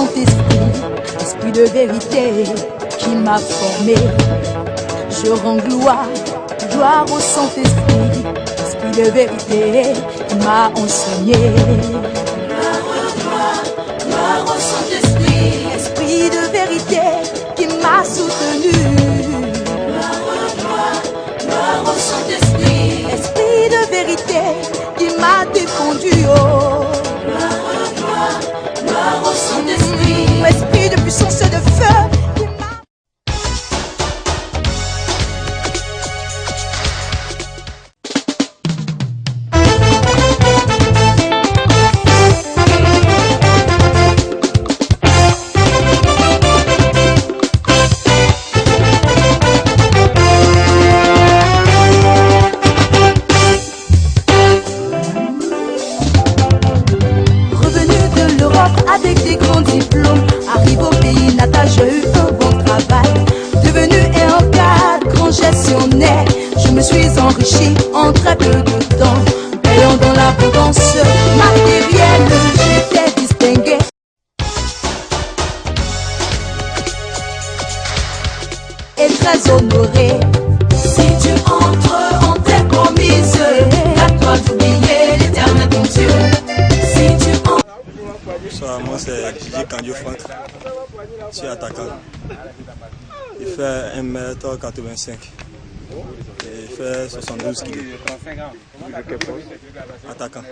Saint-Esprit, esprit de vérité qui m'a formé. Je rends gloire au Saint-Esprit, esprit de vérité qui m'a enseigné. Gloire au Saint-Esprit, esprit de vérité qui m'a soutenu. Gloire au Saint-Esprit, esprit de vérité qui m'a défendu. Oh. Gloire au Saint-Esprit, esprit de puissance et de feu qui m'a... Avec des grands diplômes, arrive au pays natal, j'ai eu un bon travail. Devenu un cadre, grand gestionnaire, je me suis enrichi en très peu de temps. Ayant dans l'abondance matérielle, j'étais distingué. Et très honoré. Si tu entres en tes promises, garde-toi d'oublier l'Éternel ton Dieu. Si tu entres... Moi c'est Didier Candio Franck, je suis attaquant. Il fait 1m85 et il fait 72 kg. Attaquant.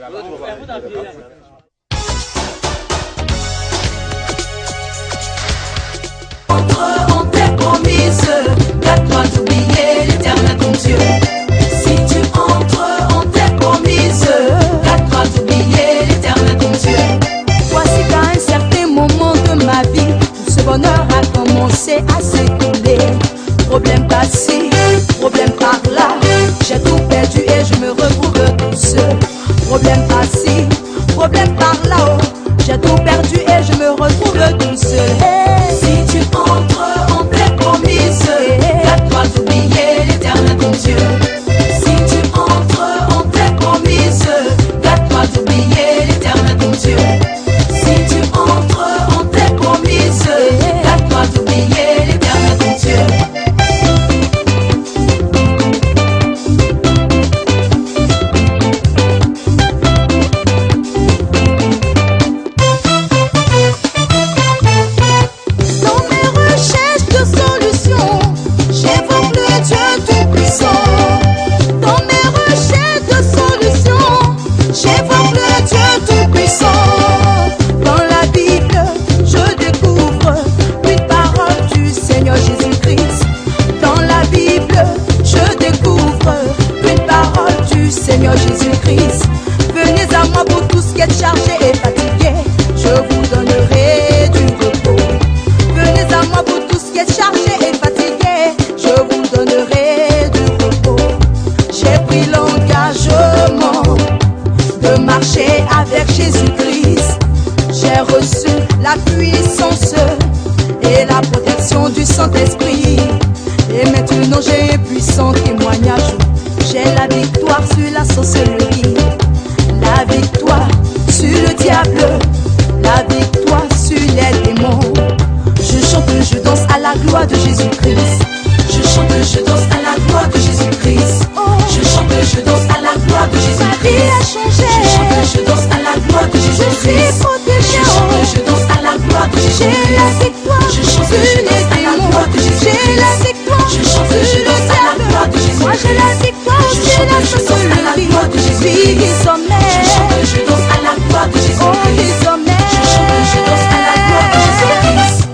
Entre en tes promises, garde-toi d'oublier l'Éternel ton Dieu. Si tu entres en tes promises, garde-toi d'oublier l'Éternel ton Dieu. Voici qu'à un certain moment de ma vie, tout ce bonheur a commencé à s'écouler. Problème par-ci, problème par-là, j'ai tout perdu et je me retrouve tout seul. Problème par-ci, problème par-là, oh, j'ai tout perdu et je me retrouve tout seul. Hey. Si tu entres en tes promises, garde-toi d'oublier l'Éternel ton Dieu. Si tu entres en tes promises, garde-toi d'oublier l'Éternel ton Dieu. Si tu entres en tes promises, garde-toi d'oublier l'Éternel ton Dieu. Dans mes recherches de solutions, j'évoque le Dieu Tout-Puissant. Dans mes recherches de solutions, j'évoque le Dieu Tout-Puissant. Dans la Bible, je découvre une parole du Seigneur Jésus-Christ. Dans la Bible, je découvre une parole du Seigneur Jésus-Christ. Venez à moi pour tous qui êtes chargés et fatigués, je vous donnerai du repos. Venez à moi pour tous qui êtes chargés et fatigués, je vous donnerai du repos. J'ai pris l'engagement de marcher avec Jésus-Christ. J'ai reçu la puissance et la protection du Saint-Esprit. Et maintenant j'ai un puissant témoignage. J'ai la victoire sur la sorcellerie, la victoire sur le diable, la victoire sur les démons. Je chante, je danse à la gloire de Jésus-Christ. Je chante, je danse à la gloire de Jésus-Christ. Je chante, je danse à la gloire de Jésus-Christ. Je chante, je danse à la gloire de Jésus-Christ. Je chante, je danse à la gloire de Jésus-Christ. Je chante, je danse à la gloire de Jésus-Christ. Je chante, je danse à la gloire de Jésus-Christ. Moi j'ai la victoire sur la sorcellerie. Oui, désormais. Je chante, je danse à la gloire de Jésus-Christ. Oh, désormais. Je chante, je danse à la gloire de Jésus-Christ.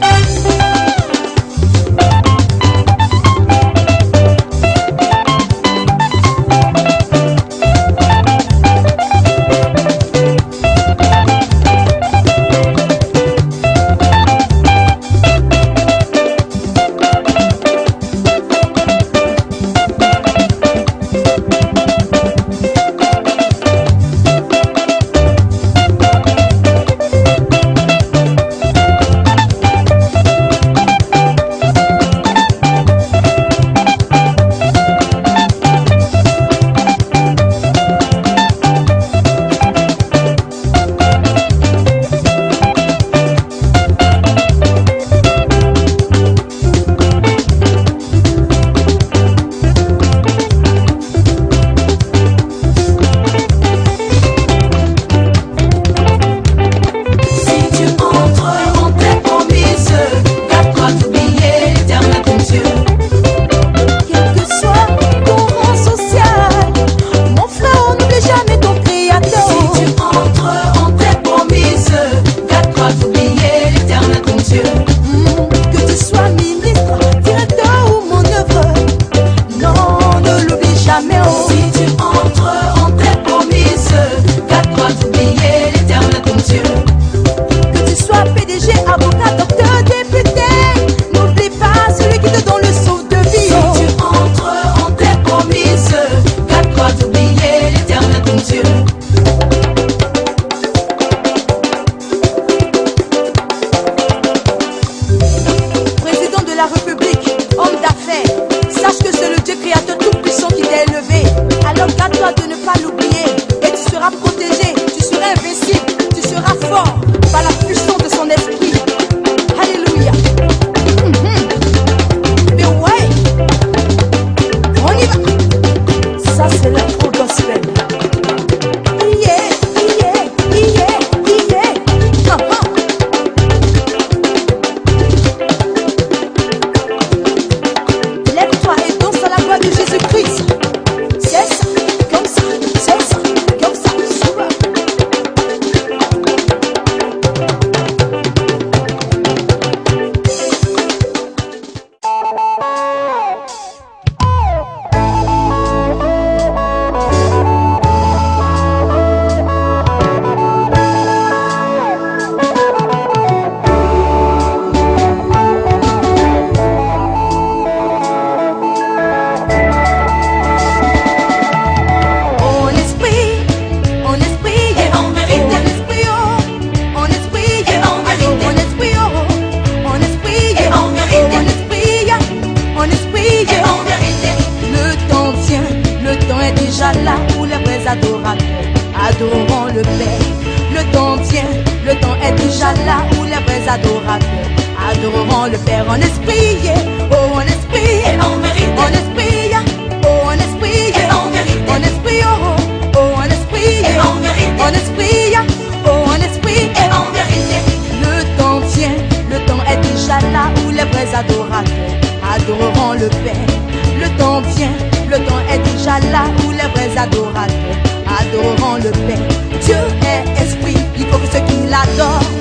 le Père en esprit, oh en esprit, et en vérité, en esprit, oh en esprit, et en vérité, en esprit, oh en esprit, et en vérité, en esprit, oh en esprit, et en vérité. le temps tient, le temps est déjà là où les vrais adorateurs adoreront le Père. Le temps vient, le temps est déjà là où les vrais adorateurs adoreront le Père. Dieu est esprit, il faut que ceux qui l'adorent